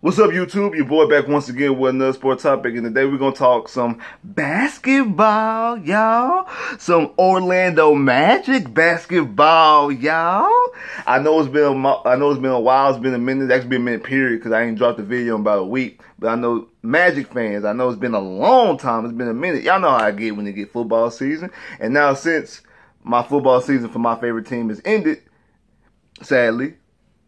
What's up, YouTube? Your boy back once again with another sports topic, and today we're gonna talk some basketball, y'all. Some Orlando Magic basketball, y'all. I know it's been a while. It's been a minute. It's actually been a minute period because I ain't dropped a video in about a week. But I know Magic fans. I know it's been a long time. It's been a minute. Y'all know how I get when it get football season. And now since my football season for my favorite team has ended, sadly,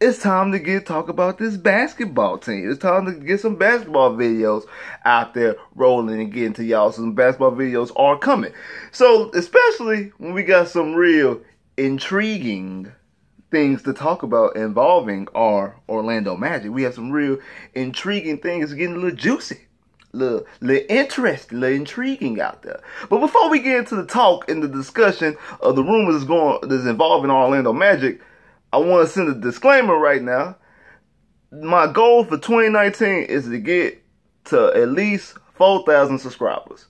it's time to talk about this basketball team. It's time to get some basketball videos out there rolling and getting to y'all. Some basketball videos are coming. So, especially when we got some real intriguing things to talk about involving our Orlando Magic. We have some real intriguing things getting a little juicy. Little interesting, little intriguing out there. But before we get into the talk and the discussion of the rumors that's involving our Orlando Magic, I want to send a disclaimer right now. My goal for 2019 is to get to at least 4,000 subscribers.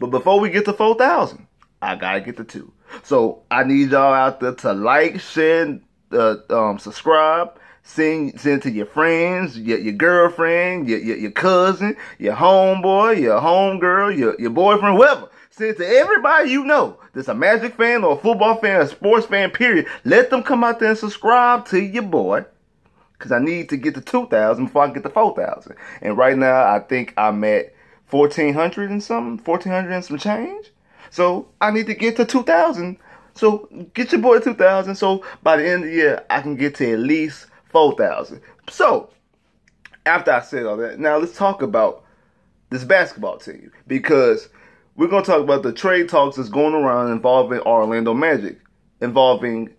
But before we get to 4,000, I got to get to 2. So I need y'all out there to like, share, subscribe, send it to your friends, your girlfriend, your cousin, your homeboy, your homegirl, your boyfriend, whoever. Send it to everybody you know that's a Magic fan or a football fan, a sports fan, period. Let them come out there and subscribe to your boy. Because I need to get to 2,000 before I get to 4,000. And right now, I think I'm at 1,400 and something. 1,400 and some change. So, I need to get to 2,000. So, get your boy to 2,000. So, by the end of the year, I can get to at least 4,000. So, after I said all that, now let's talk about this basketball team. Because we're going to talk about the trade talks that's going around involving Orlando Magic, involving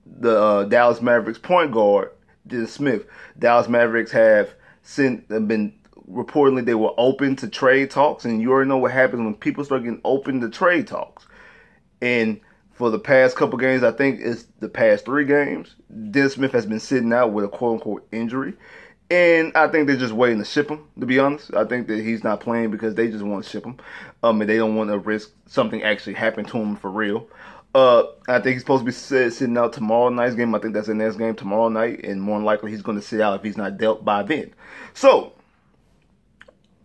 the Dallas Mavericks point guard, Dennis Smith. Dallas Mavericks have been reportedly they were open to trade talks, and you already know what happens when people start getting open to trade talks. And for the past couple games, I think it's the past 3 games, Dennis Smith has been sitting out with a quote-unquote injury. And I think they're just waiting to ship him, to be honest. I think that he's not playing because they just want to ship him. And they don't want to risk something actually happening to him for real. I think he's supposed to be sitting out tomorrow night's game. I think that's the next game tomorrow night. And more than likely, he's going to sit out if he's not dealt by then. So,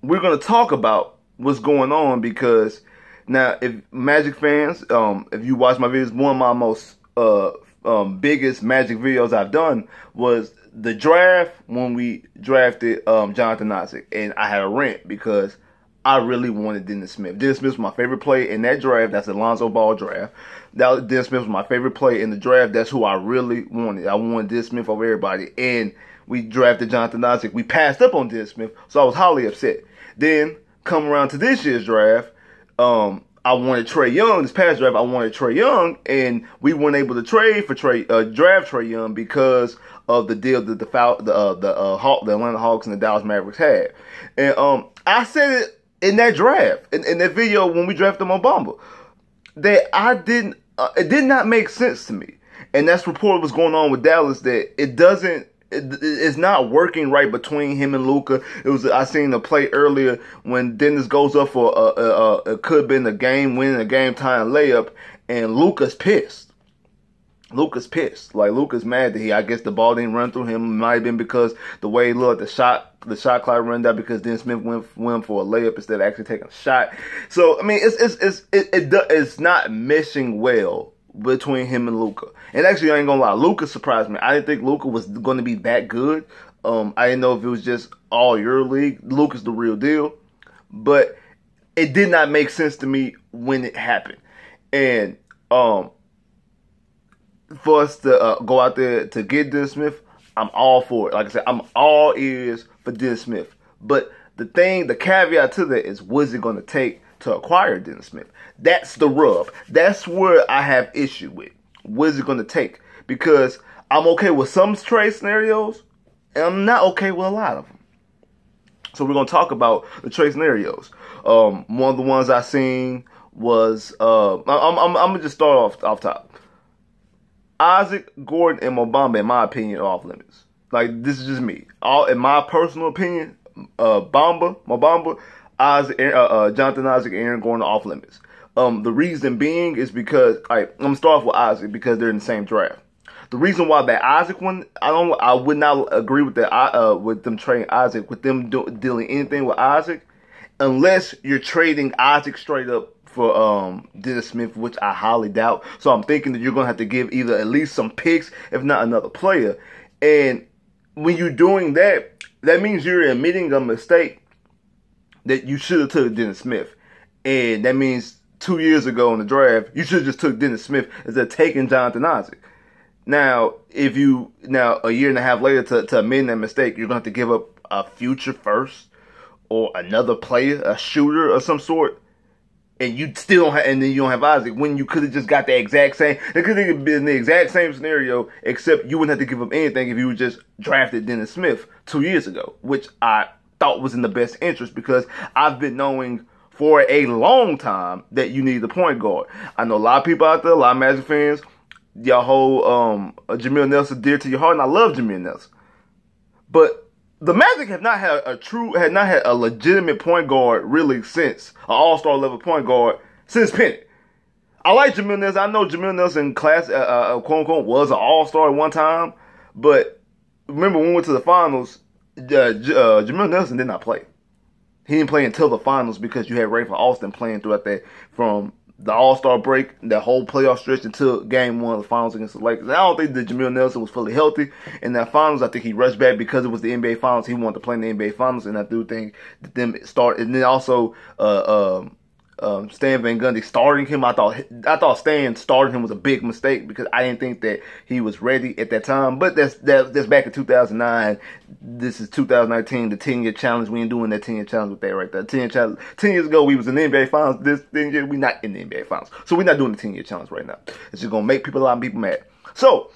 we're going to talk about what's going on because now, if Magic fans, if you watch my videos, one of my most biggest Magic videos I've done was the draft when we drafted Jonathan Isaac, and I had a rant because I really wanted Dennis Smith. Dennis Smith was my favorite player in that draft. That's the Lonzo Ball draft. Dennis Smith was my favorite player in the draft. That's who I really wanted. I wanted Dennis Smith over everybody, and we drafted Jonathan Isaac. We passed up on Dennis Smith, so I was highly upset. Then come around to this year's draft, I wanted Trae Young. This past draft, I wanted Trae Young, and we weren't able to draft Trae Young because of the deal that the Atlanta Hawks and the Dallas Mavericks had. And I said it in that draft, in that video when we drafted Mobamba, that it did not make sense to me. And that's report was going on with Dallas that it's not working right between him and Luka. I seen a play earlier when Dennis goes up for it could have been a game win, a game time layup, and Luka's pissed. Luka's pissed. Like, Luka's mad that I guess the ball didn't run through him. It might have been because the way he looked, the shot clock ran down because Dennis Smith went for a layup instead of actually taking a shot. So I mean, it's not meshing well between him and Luka. And actually, I ain't gonna lie, Luka surprised me. I didn't think Luka was going to be that good. I didn't know if it was just all EuroLeague. Luka's the real deal. But it did not make sense to me when it happened. And for us to go out there to get Dennis Smith, I'm all for it. Like I said, I'm all ears for Dennis Smith. But the caveat to that is, what is it going to take to acquire Dennis Smith? That's the rub. That's where I have issue with. What is it going to take? Because I'm okay with some trade scenarios, and I'm not okay with a lot of them. So we're going to talk about the trade scenarios. One of the ones I seen was, I'm going to just start off top. Isaac, Gordon, and Mobamba, in my opinion, are off limits. Like, this is just me. In my personal opinion, Mobamba, Isaac, Jonathan Isaac, and Aaron Gordon are off limits. The reason being is because, I'm going to start off with Isaac because they're in the same draft. The reason why that Isaac one, I would not agree with that. With them trading Isaac, with them dealing anything with Isaac, unless you're trading Isaac straight up for Dennis Smith, which I highly doubt. So I'm thinking that you're gonna have to give either at least some picks, if not another player. And when you're doing that, that means you're admitting a mistake that you should have took Dennis Smith. And that means 2 years ago in the draft, you should have just took Dennis Smith instead of taking Jonathan Isaac. Now, if you, a year and a half later to amend that mistake, you're going to have to give up a future first or another player, a shooter of some sort. And you still don't have, and then you don't have Isaac, when you could have just got the exact same. It could have been the exact same scenario, except you wouldn't have to give up anything if you just drafted Dennis Smith 2 years ago, which I thought was in the best interest, because I've been knowing for a long time that you need a point guard. I know a lot of people out there, a lot of Magic fans, y'all hold Jameer Nelson dear to your heart, and I love Jameer Nelson. But the Magic have not had a legitimate point guard really since an all-star level point guard since Penny. I like Jameer Nelson. I know Jameer Nelson class, quote unquote, was an all-star at one time, but remember when we went to the finals, Jameer Nelson did not play. He didn't play until the finals because you had Rafer Alston playing throughout that, from the All-Star break, that whole playoff stretch, until game one of the finals against the Lakers. I don't think that Jameer Nelson was fully healthy in that finals. I think he rushed back because it was the NBA finals. He wanted to play in the NBA finals, and I do think that them start, and then also Stan Van Gundy starting him. I thought Stan starting him was a big mistake because I didn't think that he was ready at that time. But that's back in 2009. This is 2019, the 10-year challenge. We ain't doing that 10-year challenge with that right there. 10 years ago, we was in the NBA finals. This 10 year, we not in the NBA finals. So we're not doing the 10-year challenge right now. It's just gonna make a lot of people mad. So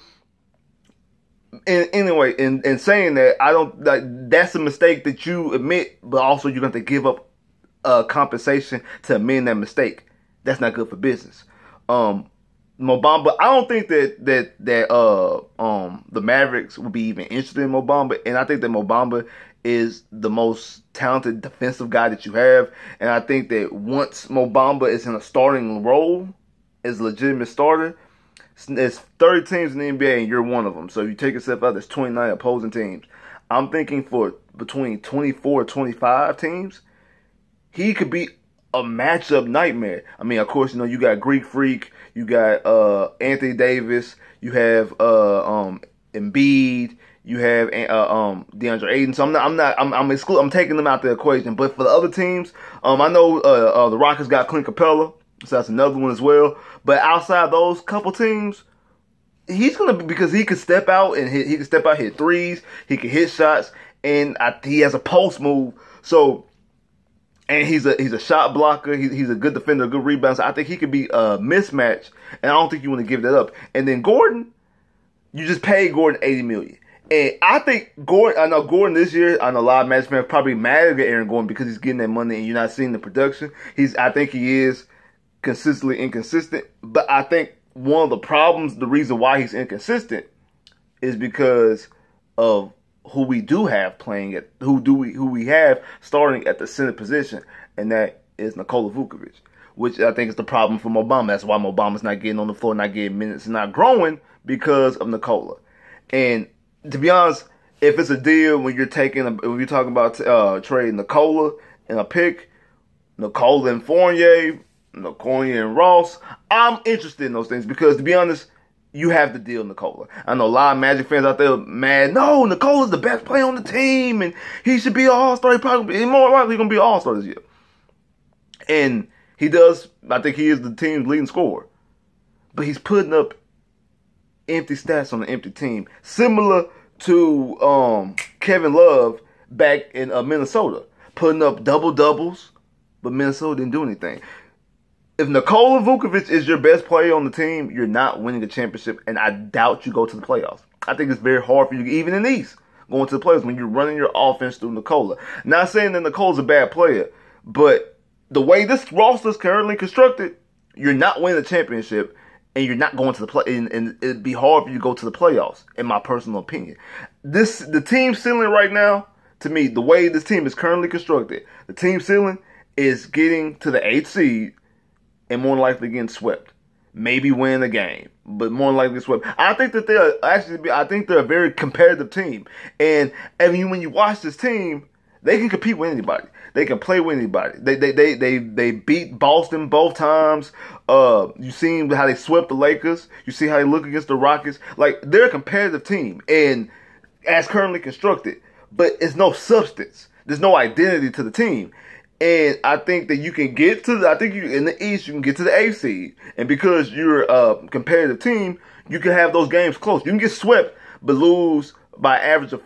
anyway, in saying that, I don't, that's a mistake that you admit, but also you're going to give up compensation to amend that mistake. That's not good for business. Mobamba, I don't think that the Mavericks would be even interested in Mobamba, and I think that Mobamba is the most talented defensive guy that you have, and I think that once Mobamba is in a starting role, as a legitimate starter, there's 30 teams in the NBA and you're one of them. So if you take yourself out, there's 29 opposing teams. I'm thinking for between 24 and 25 teams, he could be a matchup nightmare. I mean, of course, you got Greek Freak, you got Anthony Davis, you have Embiid, you have DeAndre Ayton. So I'm taking them out the equation. But for the other teams, I know the Rockets got Clint Capella, so that's another one as well. But outside those couple teams, he's gonna be, because he could step out and hit. He can step out, hit threes. He can hit shots, and he has a post move. So. And he's a shot blocker. He's a good defender, a good rebounder. So I think he could be a mismatch, and I don't think you want to give that up. And then Gordon, you just paid Gordon $80 million, and I think Gordon. I know Gordon this year. I know a lot of Magic fans probably mad at Aaron Gordon because he's getting that money and you're not seeing the production. I think he is consistently inconsistent. But I think one of the problems, the reason why he's inconsistent, is because of who we do have playing at who we have starting at the center position, and that is Nikola Vucevic, which I think is the problem for Mobamba. That's why Mobamba's not getting on the floor, not getting minutes, and not growing because of Nikola. And to be honest, if it's a deal when you're talking about trading Nikola and a pick, Nikola and Fournier, Nikola and Ross, I'm interested in those things because, to be honest, you have to deal Nikola. I know a lot of Magic fans out there mad. No, Nikola's the best player on the team, and he should be an all-star. He's more likely going to be an all-star this year. And he does. I think he is the team's leading scorer. But he's putting up empty stats on an empty team, similar to Kevin Love back in Minnesota, putting up double-doubles, but Minnesota didn't do anything. If Nikola Vucevic is your best player on the team, you're not winning a championship, and I doubt you go to the playoffs. I think it's very hard for you, even in these, going to the playoffs when you're running your offense through Nikola. Not saying that Nikola's a bad player, but the way this roster is currently constructed, you're not winning the championship, and you're not going to the play, and it'd be hard for you to go to the playoffs, in my personal opinion. The team ceiling right now, to me, the way this team is currently constructed, the team ceiling is getting to the 8th seed, and more than likely getting swept. maybe win a game, but more likely sweep. I think that they're a very competitive team. And I mean, when you watch this team, they can compete with anybody. They can play with anybody. They beat Boston both times. You seen how they swept the Lakers. You see how they look against the Rockets. Like, they're a competitive team, and as currently constructed, but it's no substance. There's no identity to the team. And I think that you can get to in the East, you can get to the A seed. And because you're a competitive team, you can have those games close. You can get swept, but lose by average of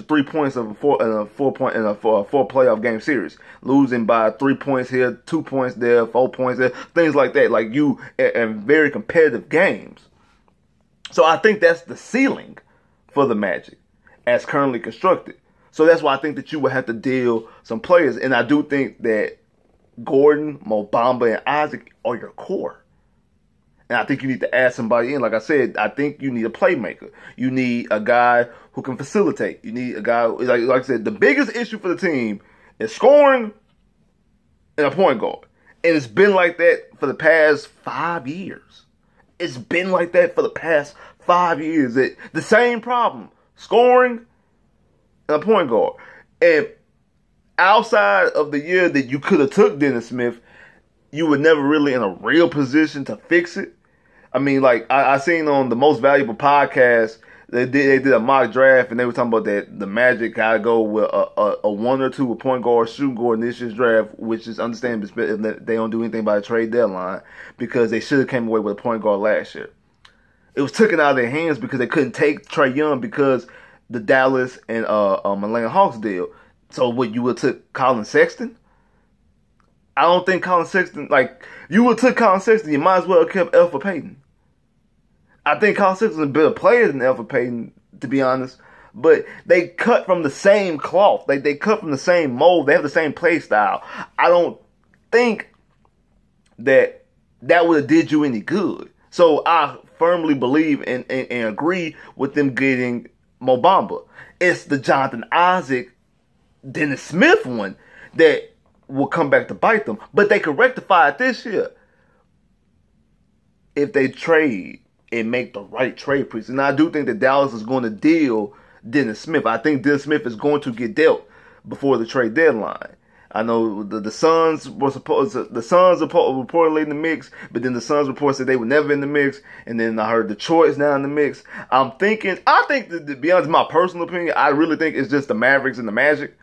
3 points of a four playoff game series. Losing by 3 points here, 2 points there, 4 points there, things like that. Like, you in very competitive games. So I think that's the ceiling for the Magic as currently constructed. So that's why I think that you would have to deal some players. And I do think that Gordon, Mo Bamba, and Isaac are your core. And I think you need to add somebody in. Like I said, I think you need a playmaker. You need a guy who can facilitate. You need a guy, like I said, the biggest issue for the team is scoring and a point guard. And it's been like that for the past 5 years. It's been like that for the past 5 years. The same problem, scoring and a point guard. And outside of the year that you could have took Dennis Smith, you were never really in a real position to fix it. I mean, like, I seen on the Most Valuable podcast, they did a mock draft, and they were talking about that the Magic gotta go with a 1 or 2 a point guard, shooting guard in this year's draft, which is understandable if they don't do anything by the trade deadline, because they should have came away with a point guard last year. It was taken out of their hands because they couldn't take Trae Young because the Dallas and Atlanta Hawks deal. So what, you would have took Colin Sexton? I don't think Colin Sexton, like, you would have took Colin Sexton, you might as well have kept Elfrid Payton. I think Colin Sexton is a better player than Elfrid Payton, to be honest. But they cut from the same cloth. They cut from the same mold. They have the same play style. I don't think that would have did you any good. So I firmly believe and agree with them getting Mo Bamba. It's the Jonathan Isaac, Dennis Smith one that will come back to bite them. But they can rectify it this year if they trade and make the right trade pieces. And I do think that Dallas is going to deal Dennis Smith. I think Dennis Smith is going to get dealt before the trade deadline. I know the Suns were reportedly in the mix, but then the Suns report said they were never in the mix, and then I heard Detroit's now in the mix. I think that, to be honest, my personal opinion, I really think it's just the Mavericks and the Magic,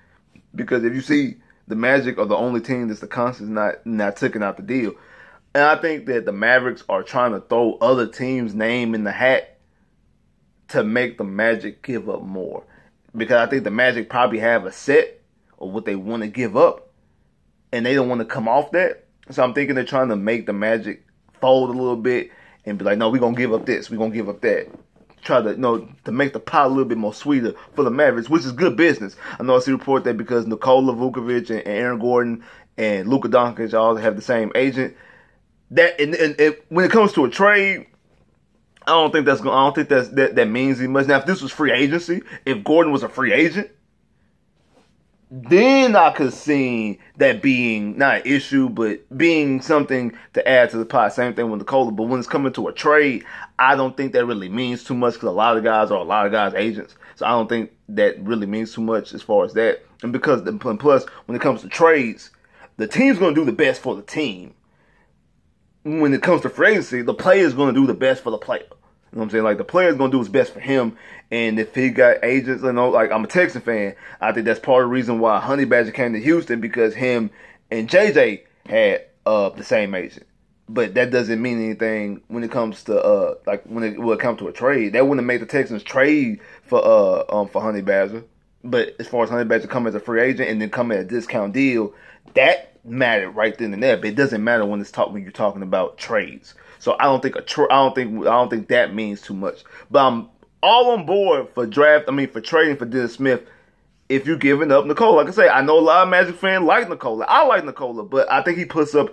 because if you see, the Magic are the only team that's the constant not taking out the deal. And I think that the Mavericks are trying to throw other teams' name in the hat to make the Magic give up more. Because I think the Magic probably have a set of what they want to give up, and they don't want to come off that. So I'm thinking they're trying to make the Magic fold a little bit and be like, no, we're going to give up this, we're going to give up that. Try to, to make the pot a little bit more sweeter for the Mavericks, which is good business. I know I see a report that because Nikola Vukovic and Aaron Gordon and Luka Doncic all have the same agent, that and when it comes to a trade, I don't think that means as much. Now, if this was free agency, if Gordon was a free agent, then I could see that being not an issue, but being something to add to the pot. Same thing with Nikola. But when it's coming to a trade, I don't think that really means too much because a lot of guys' agents. So I don't think that really means too much as far as that. And plus, when it comes to trades, the team's going to do the best for the team. When it comes to free agency, the player's going to do the best for the player. You know what I'm saying? Like, the player's going to do his best for him. And if he got agents, like, I'm a Texan fan, I think that's part of the reason why Honey Badger came to Houston, because him and JJ had the same agent. But that doesn't mean anything when it comes to, when it comes to a trade. That wouldn't make the Texans trade for Honey Badger. But as far as Honey Badger come as a free agent and then come at a discount deal, that mattered right then and there. But it doesn't matter when you're talking about trades. So I don't think that means too much. But I'm all on board for trading for Dennis Smith if you're giving up Nikola. Like I say, I know a lot of Magic fans like Nikola. I like Nikola, but I think he puts up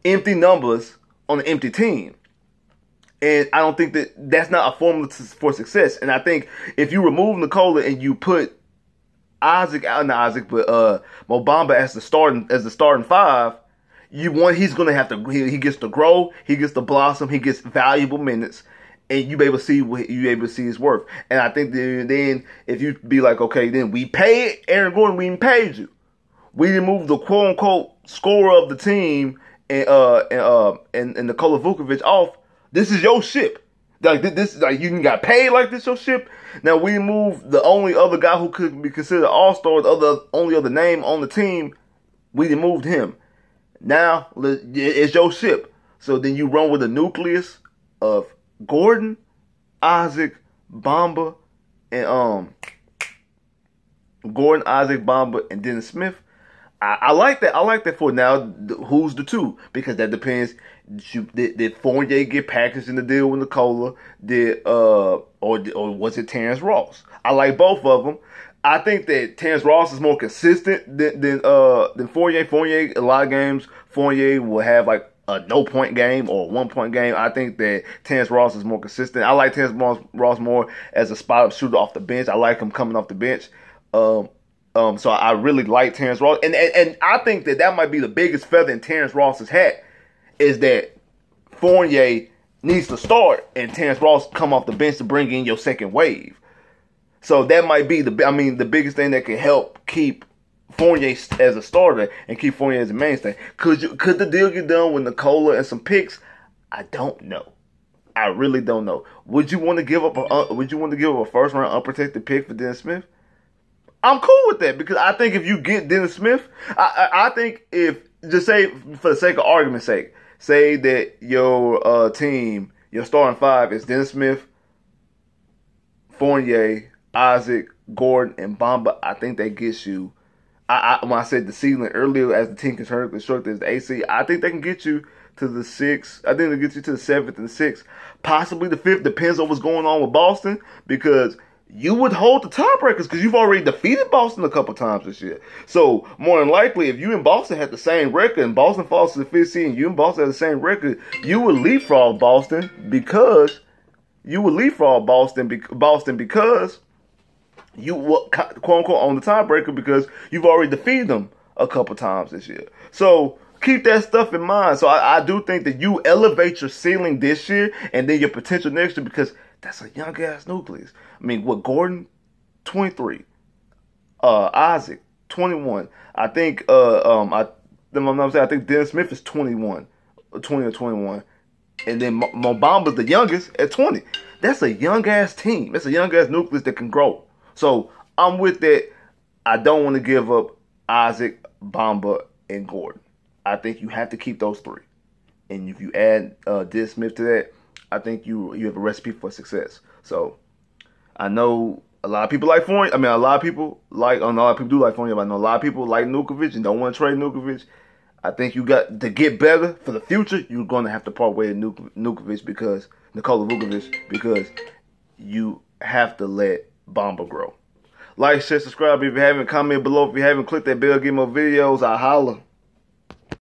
empty numbers on an empty team. And I don't think that's not a formula for success. And I think if you remove Nikola and you put Mo Bamba as the starting five, he's gonna have to. He gets to grow. He gets to blossom. He gets valuable minutes, and you be able to see his worth. And I think then if you be like, okay, then we paid Aaron Gordon. We didn't paid you. We didn't move the quote unquote scorer of the team and Nikola Vukovic off. This is your ship. Like this, like you got paid like this your ship. Now we moved the only other guy who could be considered All-Star, the only other name on the team. We didn't move him. Now it's your ship. So then you run with a nucleus of Gordon, Isaac, Bamba, and Gordon, Isaac, Bamba, and Dennis Smith. I like that. I like that for now. Who's the two? Because that depends. Did Fournier get packaged in the deal with Nikola? Or was it Terrence Ross? I like both of them. I think that Terrence Ross is more consistent than Fournier. Fournier, a lot of games, Fournier will have like a no-point game or a one-point game. I think that Terrence Ross is more consistent. I like Terrence Ross more as a spot-up shooter off the bench. I like him coming off the bench. So I really like Terrence Ross. And I think that might be the biggest feather in Terrence Ross's hat is that Fournier needs to start and Terrence Ross come off the bench to bring in your second wave. So that might be the biggest thing that can help keep Fournier as a starter and keep Fournier as a mainstay. Could the deal get done with Nikola and some picks? I don't know. I really don't know. Would you want to give up a first round unprotected pick for Dennis Smith? I'm cool with that because I think if you get Dennis Smith, I think if just say for the sake of argument's sake, say that your team, your starting five is Dennis Smith, Fournier, Isaac, Gordon, and Bamba. I think that gets you. When I said the ceiling earlier, as the team constructed as the AC, I think they can get you to the 6th. I think they get you to the 7th and 6th, possibly the 5th. Depends on what's going on with Boston because you would hold the tiebreakers because you've already defeated Boston a couple times this year. So more than likely, if you and Boston had the same record and Boston falls to the 5th seed and you and Boston have the same record, you would leapfrog Boston because you quote unquote on the tiebreaker because you've already defeated them a couple times this year. So keep that stuff in mind. So I do think that you elevate your ceiling this year and then your potential next year because that's a young ass nucleus. I mean, with Gordon, 23, Isaac, 21. I think I think Dennis Smith is 21, 20 or 21, and then Mo Bamba's the youngest at 20. That's a young ass team. That's a young ass nucleus that can grow. So I'm with that. I don't want to give up Isaac, Bamba, and Gordon. I think you have to keep those three. And if you add Dennis Smith to that, I think you have a recipe for success. So I know a lot of people like Fournier. I mean, a lot of people do like Fournier, but I know a lot of people like Vukovic and don't want to trade Vukovic. I think you got to get better for the future. You're going to have to part way with Vukovic because Nikola Vukovic because you have to let Bamba grow. Like, share, subscribe if you haven't. Comment below if you haven't. Click that bell. Get more videos. I holla.